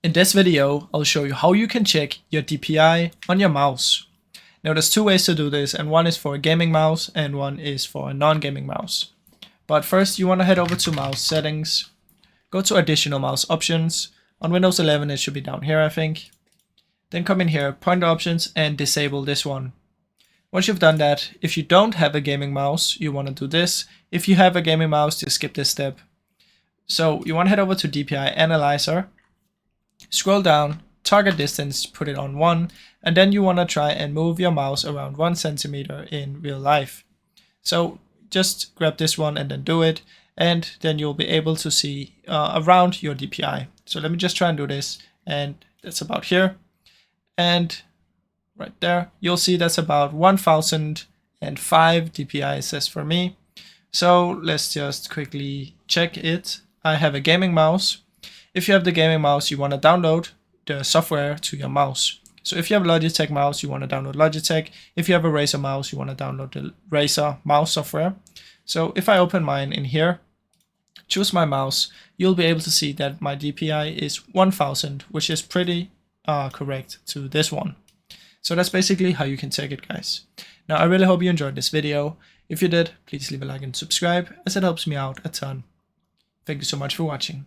In this video, I'll show you how you can check your DPI on your mouse. Now there's two ways to do this, and one is for a gaming mouse and one is for a non-gaming mouse. But first you want to head over to mouse settings, go to additional mouse options. On Windows 11 it should be down here I think. Then come in here, pointer options, and disable this one. Once you've done that, if you don't have a gaming mouse, you want to do this. If you have a gaming mouse, just skip this step. So you want to head over to DPI Analyzer, scroll down, target distance, put it on 1, and then you want to try and move your mouse around 1 centimeter in real life. So just grab this one and then do it, and then you'll be able to see around your DPI. So let me just try and do this, and that's about here. And right there, you'll see that's about 1005 DPI, it says for me. So let's just quickly check it. I have a gaming mouse. If you have the gaming mouse, you want to download the software to your mouse. So if you have a Logitech mouse, you want to download Logitech. If you have a Razer mouse, you want to download the Razer mouse software. So if I open mine in here, choose my mouse, you'll be able to see that my DPI is 1000, which is pretty correct to this one. So that's basically how you can check it, guys. Now I really hope you enjoyed this video. If you did, please leave a like and subscribe, as it helps me out a ton. Thank you so much for watching.